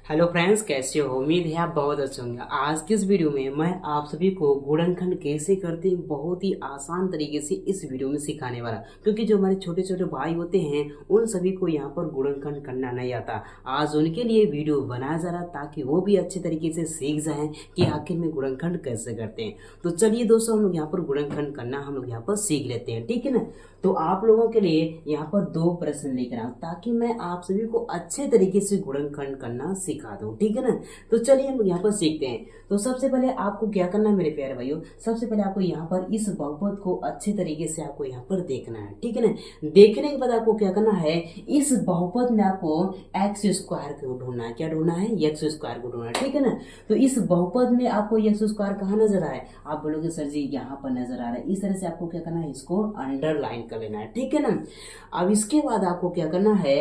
Hello friends, कैसे हो? उम्मीद है आप बहुत अच्छे होंगे। आज की इस वीडियो में मैं आप सभी को गुणनखंड कैसे करते हैं बहुत ही आसान तरीके से इस वीडियो में सिखाने वाला, क्योंकि जो हमारे छोटे छोटे भाई होते हैं उन सभी को यहाँ पर गुणनखंड करना नहीं आता। आज उनके लिए वीडियो बनाया जा रहा ताकि वो भी अच्छे तरीके से सीख जाएं कि आखिर में गुणनखंड कैसे करते हैं। तो चलिए दोस्तों, हम लोग यहाँ पर गुणनखंड करना हम लोग यहाँ पर सीख लेते हैं, ठीक है ना। तो आप लोगों के लिए यहाँ पर दो प्रश्न लेकर आऊँ ताकि मैं आप सभी को अच्छे तरीके से गुणनखंड करना सिखा दूं, ठीक है ना। तो चलिए हम यहाँ पर सीखते हैं। तो सबसे पहले आपको क्या करना है मेरे प्यारे भाइयों, सबसे पहले आपको यहाँ पर इस बहुपद को अच्छे तरीके से आपको यहाँ पर देखना है, ठीक है ना। देखने के बाद आपको क्या करना है, इस बहुपद में आपको एक्स स्क्वायर को ढूंढना है। क्या ढूंढना है? एक्स स्क्वायर को ढूंढना है, ठीक है ना। तो इस बहुपद में आपको एक्स स्क्वायर कहाँ नजर आ रहा है? आप बोलोगे सर जी यहाँ पर नजर आ रहा है। इस तरह से आपको क्या करना है, इसको अंडरलाइन कर लेना है, ठीक है ना। अब इसके बाद आपको क्या करना है,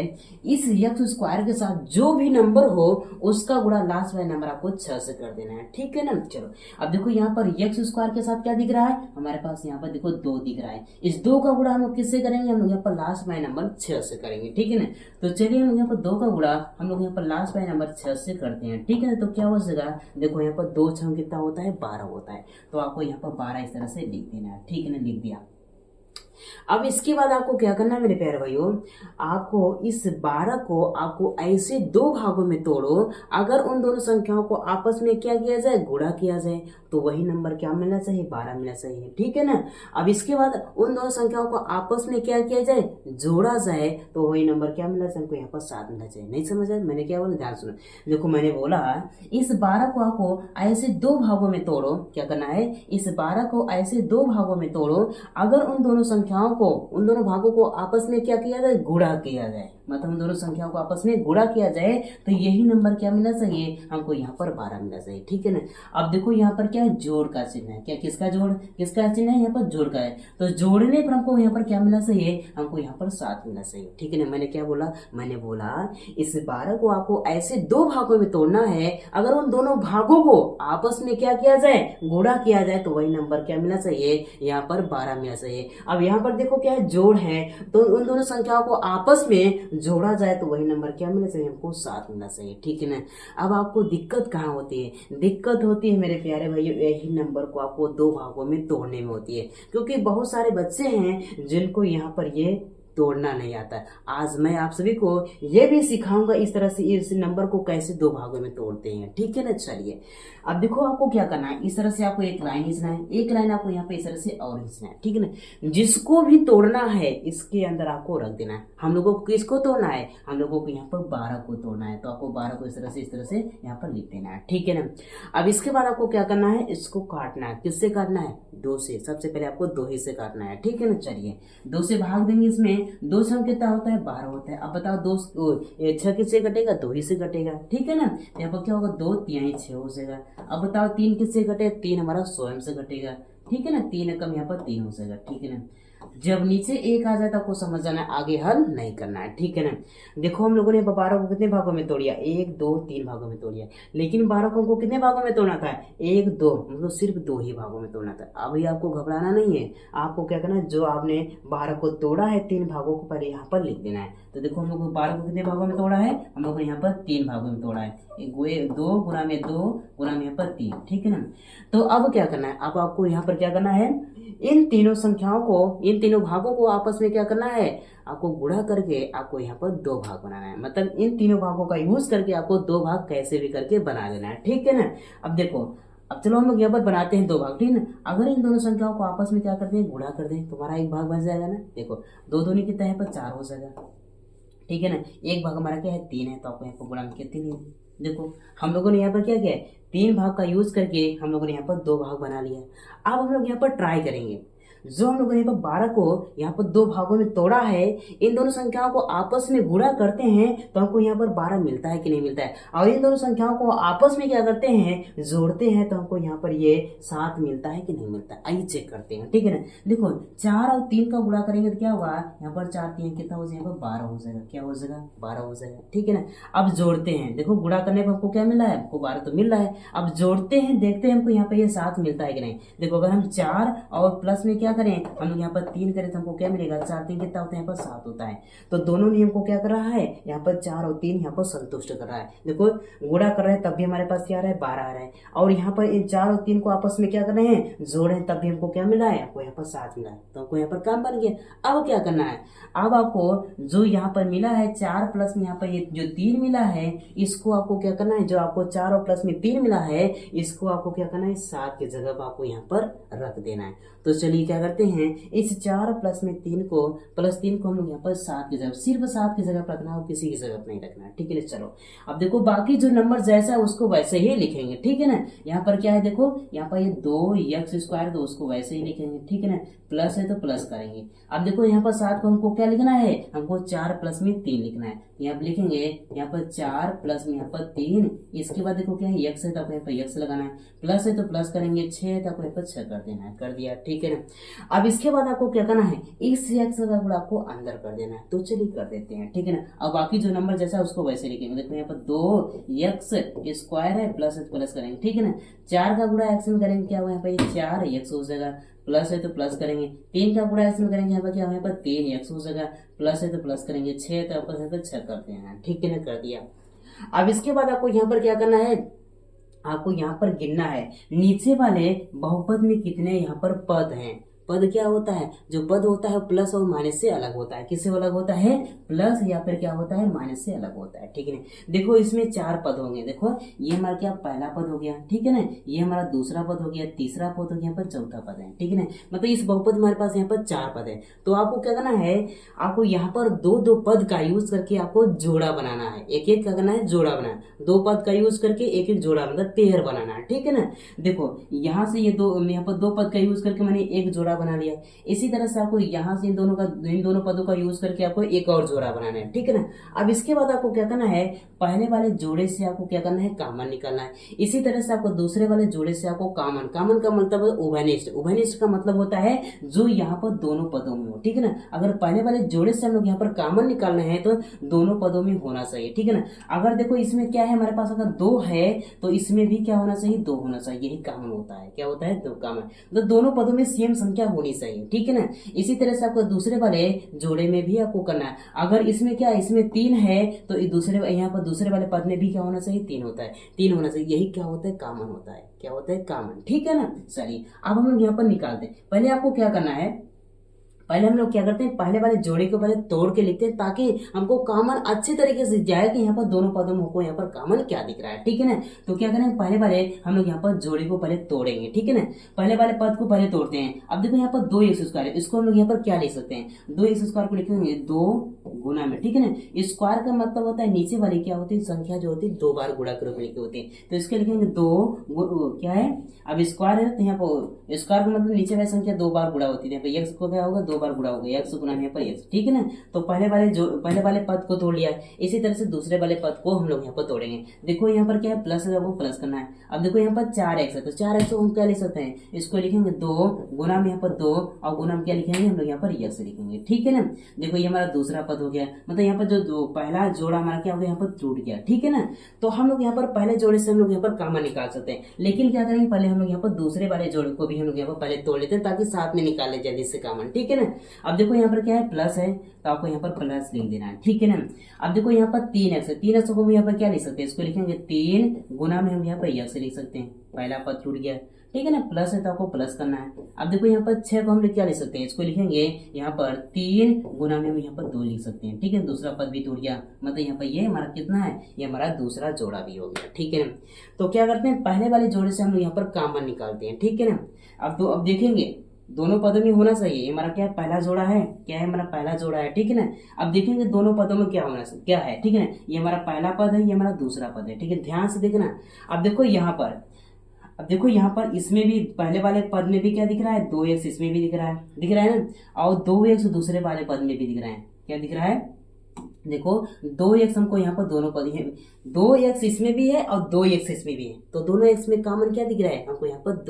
इस एक्स स्क्वायर के साथ जो भी नंबर हो उसका गुणा लास्ट वाले नंबर आपको 6 से कर देना है, ठीक है ना। चलो अब देखो यहाँ पर एक्स स्क्वायर के साथ क्या दिख रहा है हमारे पास, यहाँ पर देखो 2 दिख रहा है। इस 2 का गुणा हम लोग किससे करेंगे? हम लोग यहाँ पर लास्ट वाले नंबर 6 से करेंगे, ठीक है ना। तो चलिए हम लोग यहाँ पर 2 का गुणा हम लोग यहाँ पर लास्ट वाले नंबर 6 से करते हैं, ठीक है ना। तो क्या हो जाएगा, देखो यहाँ पर 2 6 कितना होता है? 12 होता है। तो आपको यहाँ पर 12 इस तरह से लिख देना है, ठीक है ना, लिख दिया। अब इसके बाद आपको क्या करना है मेरे प्यारे भाइयों, आपको इस 12 को आपको ऐसे 2 भागों में तोड़ो। अगर उन दोनों संख्याओं को आपस में क्या किया जाए, गुणा किया जाए, तो वही नंबर क्या मिलना चाहिए? 12 मिलना चाहिए, ठीक है ना। अब इसके बाद उन दोनों संख्याओं को आपस में क्या किया जाए, जोड़ा जाए, तो वही नंबर क्या मिलना चाहिए? हमको यहाँ पर 7 मिलना चाहिए। नहीं समझ आया मैंने क्या बोला? ध्यान सुनो। देखो मैंने बोला इस 12 को आपको ऐसे 2 भागों में तोड़ो। क्या करना है, इस 12 को ऐसे 2 भागों में तोड़ो। अगर उन दोनों संख्याओं को, उन दोनों भागों को आपस में क्या किया जाए, गुणा किया जाए, मतलब उन दोनों संख्याओं को आपस में गुणा किया जाए, तो यही नंबर क्या मिलना चाहिए? हमको यहाँ पर 12 मिलना चाहिए, ठीक है ना। अब देखो यहाँ पर क्या है, जोड़ का चिन्ह है। क्या किसका जोड़, किसका चिन्ह है? यहाँ पर जोड़ का है। तो जोड़ने पर हमको यहाँ पर क्या मिलना चाहिए? हमको यहाँ पर 7 मिलना चाहिए, ठीक है ना। मैंने क्या बोला, मैंने बोला इस 12 को आपको ऐसे 2 भागों में तोड़ना है। अगर उन दोनों भागों को आपस में क्या किया जाए, गुणा किया जाए, तो वही नंबर क्या मिलना चाहिए? यहाँ पर 12 मिलना चाहिए। अब यहाँ पर देखो क्या है, जोड़ है, तो उन दोनों संख्याओं को आपस में जोड़ा जाए तो वही नंबर क्या मिलना चाहिए? हमको 7 मिलना चाहिए, ठीक है ना। अब आपको दिक्कत कहाँ होती है? दिक्कत होती है मेरे प्यारे भाइयों यही नंबर को आपको 2 भागों में तोड़ने में होती है, क्योंकि बहुत सारे बच्चे हैं जिनको यहाँ पर ये तोड़ना नहीं आता। आज मैं आप सभी को ये भी सिखाऊंगा इस तरह से इस नंबर को कैसे 2 भागों में तोड़ते हैं, ठीक है ना। चलिए अब देखो आपको क्या करना है, इस तरह से आपको एक लाइन खींचना है, एक लाइन आपको यहाँ पे इस तरह से और खींचना है, ठीक है ना। जिसको भी तोड़ना है इसके अंदर आपको रख देना है। हम लोगों को किसको तोड़ना है? हम लोगों को यहाँ पर 12 को तोड़ना है। तो आपको 12 को इस तरह से यहाँ पर लिख देना है, ठीक है ना। अब इसके बाद आपको क्या करना है, इसको काटना है। किससे काटना है? 2 से। सबसे पहले आपको 2 ही से काटना है, ठीक है ना। चलिए 2 से भाग देंगे, इसमें 2 से कितना होता है? 12 होता है। अब बताओ 2 6 किससे कटेगा? 2 ही से कटेगा, ठीक है ना। यहाँ पर क्या होगा, 2 3 6 हो जाएगा। अब बताओ 3 किससे कटे? 3 हमारा स्वयं से घटेगा, ठीक है ना। 3 कम यहाँ पर 3 हो जाएगा, ठीक है ना। जब नीचे 1 आ जाए तो आपको समझ जाना है, आगे हल नहीं करना है, ठीक है ना। देखो हम लोगों ने 12 को कितने भागों में तोड़िया? 1 2 3 भागों में तोड़िया, लेकिन 12 को हमको कितने भागों में तोड़ना था? 1 2, मतलब सिर्फ 2 ही भागों में तोड़ना था। अभी आपको घबराना नहीं है, आपको क्या करना है, जो आपने 12 को तोड़ा है 3 भागों को पहले यहाँ पर लिख देना है। तो देखो हम लोग 12 को कितने भागों में तोड़ा है? हम लोग ने यहाँ पर 3 भागों में तोड़ा है। 2 गुणा में 2 गुणा में यहाँ पर 3, ठीक है ना। तो अब क्या करना है, अब आपको यहाँ पर क्या करना है, इन तीनों संख्याओं को, इन तीनों भागों को आपस में क्या करना है, आपको गुणा करके आपको यहाँ पर 2 भाग बनाना है। मतलब इन तीनों भागों का यूज करके आपको 2 भाग कैसे भी करके बना लेना है, ठीक है ना। अब देखो, अब चलो हम लोग यहाँ पर बनाते हैं 2 भाग, ठीक है ना। अगर इन दोनों संख्याओं को आपस में क्या करते हैं, गुणा कर दें, तुम्हारा 1 भाग बच जाएगा ना। देखो 2 दूनी कितना है, पर 4 हो जाएगा, ठीक है ना। 1 भाग हमारा क्या है, 3 है, तो आपको यहाँ पर गुणा में कितनी है? देखो हम लोगों ने यहाँ पर क्या किया है, 3 भाग का यूज करके हम लोगों ने यहाँ पर 2 भाग बना लिया। अब हम लोग यहाँ पर ट्राई करेंगे, जो हम लोगों ने यहाँ पर 12 को यहाँ पर 2 भागों में तोड़ा है, इन दोनों संख्याओं को आपस में गुणा करते हैं तो हमको यहाँ पर 12 मिलता है कि नहीं मिलता है। और इन दोनों संख्याओं को आपस में क्या करते हैं, जोड़ते हैं, तो हमको यहाँ पर ये 7 मिलता है कि नहीं मिलता है। आइए चेक करते हैं, ठीक है ना। देखो 4 और 3 का गुणा करेंगे तो क्या होगा, यहाँ पर 4 3 कितना हो जाएगा, 12 हो जाएगा। क्या हो जाएगा, 12 हो जाएगा, ठीक है ना। अब जोड़ते हैं, देखो गुणा करने पर हमको क्या मिल रहा है, हमको 12 तो मिल रहा है। अब जोड़ते हैं, देखते हैं हमको यहाँ पे ये 7 मिलता है कि नहीं। देखो अगर हम 4 और प्लस में क्या करें, हम लोग यहाँ पर 3 करें तो हमको क्या मिलेगा, 4 3 कितना होता है, यहाँ पर 7 होता है। तो दोनों नियम को क्या कर रहा है, यहाँ पर 4 और 3 यहाँ पर संतुष्ट कर रहा है। देखो गुणा कर रहे हैं तब भी हमारे पास क्या आ रहा है, 12 आ रहा है, और यहाँ पर इन 4 और 3 को आपस में क्या कर रहे हैं, जोड़ रहे हैं, तब भी हमको क्या मिला है, आपको यहाँ पर 7 मिला है। तो हमको यहाँ पर काम बन गया। अब क्या करना है, अब आपको जो यहाँ पर मिला है 4 प्लस में यहाँ पर ये जो 3 मिला है, इसको आपको क्या करना है, जो आपको 4 और प्लस में 3 मिला है, इसको आपको क्या करना है, 7 की जगह पर आपको यहाँ पर रख देना है। तो चलिए क्या करते हैं, इस 4 प्लस में 3 को प्लस 3 को हम लोग यहाँ पर 7 की जगह, सिर्फ 7 की जगह पर रखना है, किसी की जगह पर नहीं रखना है, ठीक है ना। चलो अब देखो बाकी जो नंबर जैसा है उसको वैसे ही लिखेंगे, ठीक है ना। यहाँ पर क्या है, देखो यहाँ पर ये 2x² तो उसको वैसे ही लिखेंगे, ठीक है ना। प्लस है तो प्लस करेंगे। अब देखो यहाँ पर 7 को हमको क्या लिखना है, हमको 4 प्लस में 3 लिखना है। यहाँ पर लिखेंगे यहाँ पर 4 प्लस में यहाँ पर 3, इसके बाद देखो क्या है, x है तो आपको यहाँ पर x लगाना है, प्लस है तो प्लस करेंगे, 6 है तो आपको यहाँ पर 6 कर देना है, कर दिया, ठीक है ना। अब इसके बाद आपको क्या करना है, इस x का गुणा आपको अंदर कर देना है। तो चलिए कर देते हैं, ठीक है ना। अब बाकी जो नंबर जैसा है उसको वैसे लिखेंगे। देखो यहाँ पर 2x² है, प्लस है तो प्लस करेंगे, ठीक है ना। 4 का गुणा x में करेंगे, क्या हुआ यहाँ पर 4x हो जाएगा, प्लस है तो प्लस करेंगे। 3 का गुणा x में करेंगे, यहाँ पर क्या हो, यहाँ पर 3x हो जाएगा, प्लस है तो प्लस करेंगे। 6 है तो आपको यहाँ पर 6 करते हैं, ठीक है ना, कर दिया। अब इसके बाद आपको यहाँ पर क्या करना है, आपको यहाँ पर गिनना है नीचे वाले बहुपद में कितने यहाँ पर पद हैं। पद क्या होता है, जो पद होता है प्लस और माइनस से अलग होता है। किससे अलग होता है, प्लस या फिर क्या होता है, माइनस से अलग होता है, ठीक है ना। देखो इसमें 4 पद होंगे, देखो ये हमारा क्या पहला पद हो गया, ठीक है ना, ये हमारा दूसरा पद हो गया, तीसरा पद हो गया, यहाँ पर चौथा पद है, ठीक है ना। मतलब इस बहुपद में हमारे पास यहाँ पर 4 पद है। तो आपको क्या करना है, आपको यहाँ पर 2 पद का यूज करके आपको जोड़ा बनाना है। एक एक क्या करना है, जोड़ा बनाना है। 2 पद का यूज करके एक एक जोड़ा मतलब पेयर बनाना है, ठीक है ना। देखो यहाँ से ये यहाँ पर 2 पद का यूज करके मैंने एक जोड़ा बना लिया। इसी तरह से आपको यहाँ से इन दोनों पदों का यूज करके आपको एक और जोड़ा बनाना है, ठीक है ना। अब इसके बाद आपको क्या करना है, पहले वाले जोड़े से आपको क्या करना है, कॉमन निकालना है। इसी तरह से आपको दूसरे वाले जोड़े से आपको कॉमन का मतलब उभयनिष्ठ। उभयनिष्ठ का मतलब होता है जो यहाँ पर दोनों पदों में हो, ठीक है ना। अगर पहले वाले जोड़े से हम लोग यहाँ पर कॉमन निकालना है तो दोनों पदों में होना चाहिए, ठीक है ना। अगर देखो इसमें क्या है, हमारे पास अगर 2 है तो इसमें भी क्या होना चाहिए, 2 होना चाहिए, यही कॉमन होता है। क्या होता है, 2 कॉमन। तो दोनों पदों में सेम संख्या होनी चाहिए, ठीक है ना। इसी तरह से आपको दूसरे वाले जोड़े में भी आपको करना है। अगर इसमें क्या है, इसमें 3 है तो यहाँ पर दूसरे वाले पद में भी क्या होना चाहिए, 3 होता है, 3 होना चाहिए, यही क्या होता है, कॉमन होता है। क्या होता है, कॉमन, ठीक है ना। चलिए अब हम लोग यहाँ पर निकालते हैं। पहले आपको क्या करना है, पहले हम लोग क्या करते हैं, पहले वाले जोड़े को पहले तोड़ के लिखते हैं ताकि हमको कॉमन अच्छे तरीके से जाए कि यहाँ पर दोनों पदों में हमको यहाँ पर कॉमन क्या दिख रहा है, ठीक है ना। तो क्या करेंगे, पहले वाले हम लोग यहाँ पर जोड़े को पहले तोड़ेंगे, ठीक है ना। पहले वाले पद को पहले तोड़ते हैं। अब देखो यहाँ पर 2x² है, इसको हम लोग यहाँ पर क्या लिख सकते हैं, 2x² को लिखेंगे 2 गुना में, ठीक है ना। स्क्वायर का मतलब होता है नीचे वाली क्या होती है, संख्या जो होती है 2 बार गुणा के रूप में लिखी होती है। तो इसके लिखेंगे 2 क्या है, अब स्क्वायर है तो यहाँ पर स्क्वायर का मतलब नीचे वाली संख्या 2 बार गुणा होती है। यहाँ पर x को क्या होगा, 2 बार गुणा होगा, x गुना यहाँ पर x, ठीक है ना। तो पहले वाले पद को तोड़ लिया है। इसी तरह से दूसरे वाले पद को हम लोग यहाँ पर तोड़ेंगे। देखो यहाँ पर क्या है, प्लस है, वो प्लस करना है। अब देखो यहाँ पर 4x है तो 4x को हम क्या लिख सकते हैं, इसको लिखेंगे 2 गुना में यहाँ पर 2 और गुना में क्या लिखेंगे, हम लोग यहाँ पर x लिखेंगे, ठीक है ना। देखो ये हमारा दूसरा पद हो गया, मतलब यहाँ पर जो पहला जोड़ा हमारा क्या हो गया, यहाँ पर टूट गया, ठीक है ना। तो हम लोग यहाँ पर पहले जोड़े से हम लोग यहाँ पर कॉमन निकाल सकते हैं, लेकिन क्या करेंगे, पहले हम लोग यहाँ पर दूसरे वाले जोड़े को भी हम लोग यहाँ पर पहले तोड़ लेते हैं ताकि साथ में निकाले जल्दी से कॉमन, ठीक है ना। अब देखो यहाँ पर क्या है, प्लस है तो आपको यहाँ पर प्लस लिख देना है, ठीक है ना। अब देखो यहाँ पर 3x है, 3x को हम यहाँ पर क्या लिख सकते हैं, इसको लिखेंगे 3 गुना में हम यहाँ पर x लिख सकते हैं, पहला पद टूट गया, ठीक है ना। प्लस है तो आपको प्लस करना है। अब देखो यहाँ पर 6 को हम लोग क्या लिख सकते हैं, इसको लिखेंगे यहाँ पर 3 गुना में हम यहाँ पर 2 लिख सकते हैं, ठीक है। दूसरा पद भी टूट गया, मतलब यहाँ पर ये हमारा कितना है, ये हमारा दूसरा जोड़ा भी हो गया, ठीक है ना। तो क्या करते हैं, पहले वाले जोड़े से हम लोग यहाँ पर कॉमन निकालते हैं, ठीक है ना। अब देखेंगे दोनों पदों में होना चाहिए, ये हमारा क्या है, पहला जोड़ा है, क्या है, हमारा पहला जोड़ा है, ठीक है ना। अब देखेंगे दोनों पदों में क्या होना क्या है, ठीक है ना। ये हमारा पहला पद है, ये हमारा दूसरा पद है, ठीक है, ध्यान से देखना। अब देखो यहाँ पर इसमें भी पहले वाले पद में भी क्या दिख रहा है, 2x इसमें भी दिख रहा है ना। और 2x दूसरे वाले पद में भी दिख रहा है, क्या दिख रहा है, देखो 2x हमको यहाँ पर दोनों पद है, 2x इसमें भी है और 2x इसमें भी है, तो दोनों x में कॉमन क्या दिख रहा है हमको यहाँ पर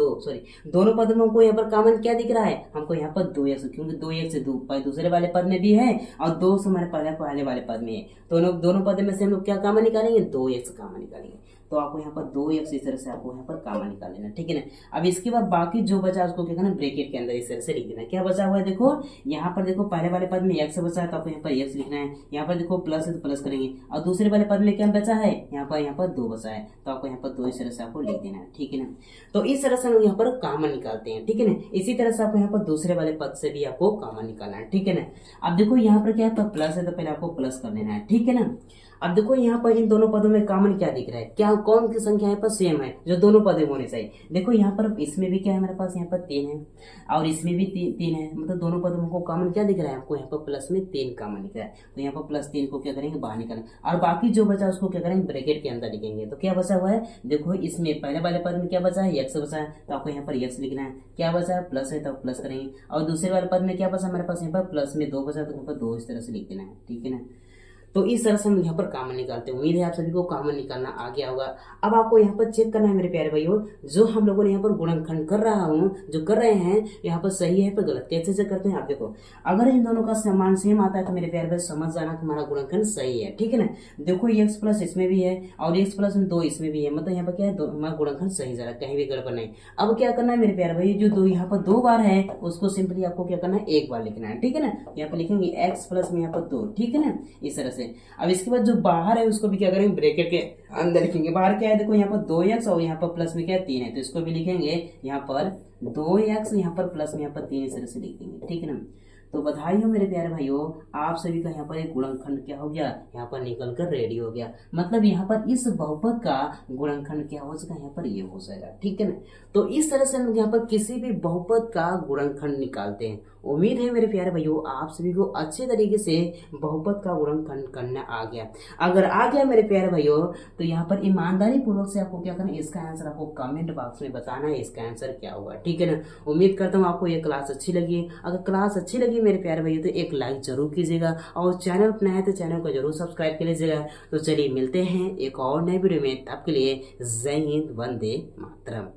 दोनों पद में हमको यहाँ पर कॉमन क्या दिख रहा है हमको यहाँ पर 2x, क्योंकि 2x दूसरे वाले पद में भी है और 2 से हमारे पहले वाले पद में है, दोनों पद में से हम लोग क्या कॉमन निकालेंगे 2x कॉमन निकालेंगे, तो आपको यहाँ पर 2x इस तरह से आपको यहाँ पर कॉमन निकाल लेना, ठीक है ना। अब इसके बाद बाकी जो बचा उसको क्या करना ब्रैकेट के अंदर इस तरह से लिख देना। क्या बचा हुआ है देखो, यहाँ पर देखो पहले वाले पद में x बचा है तो आपको यहाँ पर x लिखना है, यहाँ पर देखो प्लस है तो प्लस करेंगे, और दूसरे वाले पद में क्या बचा है यहाँ पर 2 बचा है, तो आपको यहाँ पर 2 इस तरह से आपको लिख देना है, ठीक है ना। तो इस तरह से हम यहाँ पर कॉमन निकालते हैं, ठीक है ना। इसी तरह से आपको यहाँ पर दूसरे वाले पद से भी आपको कॉमन निकालना है, ठीक है ना। अब देखो यहाँ पर क्या है प्लस है तो पहले आपको प्लस कर लेना है, ठीक है ना। अब देखो यहाँ पर इन दोनों पदों में कॉमन क्या दिख रहा है, क्या कौन सी संख्या यहाँ पर सेम है जो दोनों पदों में होने चाहिए। देखो यहाँ पर इसमें भी क्या है हमारे पास यहाँ पर 3 है और इसमें भी 3 है, मतलब दोनों पदों में कॉमन क्या दिख रहा है हमको यहाँ पर प्लस में 3 कॉमन दिख रहा है, तो यहाँ पर प्लस 3 को क्या करेंगे बाहर निकालेंगे और बाकी जो बचा उसको क्या करेंगे ब्रैकेट के अंदर लिखेंगे। तो क्या बचा हुआ है देखो, इसमें पहले वाले पद में क्या बचा है x बचा है, तो आपको यहाँ पर x लिखना है। क्या बचा है प्लस है तो प्लस करेंगे, और दूसरे वाले पद में क्या बचा हमारे पास यहाँ पर प्लस में 2 बचा, तो यहाँ पर 2 इस तरह से लिख देना है, ठीक है ना। तो इस तरह से हम यहाँ पर कॉमन निकालते हैं। उम्मीद है आप सभी को कॉमन निकालना आ गया होगा। अब आपको यहाँ पर चेक करना है मेरे प्यारे भाइयों, जो हम लोगों ने यहाँ पर गुणनखंड कर रहा हूँ जो कर रहे हैं यहाँ पर सही है पर गलत, कैसे से करते हैं आप देखो। अगर इन दोनों का मान सेम आता है तो मेरे प्यारे भाई समझ जाना कि हमारा गुणनखंड सही है, ठीक है ना। देखो x प्लस इसमें भी है और x प्लस 2 इसमें भी है, मतलब यहाँ पर क्या है हमारा गुणनखंड सही जा रहा है, कहीं भी गड़बड़ नहीं। अब क्या करना है मेरे प्यारे भाई, जो दो यहाँ पर 2 बार है उसको सिंपली आपको क्या करना है 1 बार लिखना है, ठीक है ना। यहाँ पर लिखेंगे x प्लस में यहाँ पर 2, ठीक है ना, इस तरह से। अब इसके बाद जो बाहर है उसको भी क्या करेंगे ब्रैकेट के अंदर लिखेंगे। बाहर क्या है देखो यहाँ पर 2x और यहाँ पर प्लस में क्या है 3 है, तो इसको भी लिखेंगे यहाँ पर 2x, यहाँ पर प्लस में यहाँ पर 3 इस तरह से लिख देंगे, ठीक है ना। तो बधाई हो मेरे प्यारे भाइयों, आप सभी का यहाँ पर एक गुणनखंड क्या हो गया यहाँ पर निकल कर रेडी हो गया। मतलब यहाँ पर इस बहुपद का गुणनखंड क्या हो सका यहाँ पर ये हो जाएगा, ठीक है ना। तो इस तरह से हम यहाँ पर किसी भी बहुपद का गुणनखंड निकालते हैं। उम्मीद है मेरे प्यारे भाइयों आप सभी को अच्छे तरीके से बहुपद का गुणनखंड करना आ गया। अगर आ गया मेरे प्यारे भाइयों तो यहाँ पर ईमानदारी पूर्वक से आपको क्या करना है, इसका आंसर आपको कमेंट बॉक्स में बताना है इसका आंसर क्या हुआ, ठीक है ना। उम्मीद करता हूँ आपको ये क्लास अच्छी लगी। अगर क्लास अच्छी लगी मेरे प्यारे भाइयों तो एक लाइक जरूर कीजिएगा और चैनल पर नया है तो चैनल को जरूर सब्सक्राइब कर लीजिएगा। तो चलिए मिलते हैं एक और नए वीडियो में, तब के लिए जय हिंद, वंदे मातरम।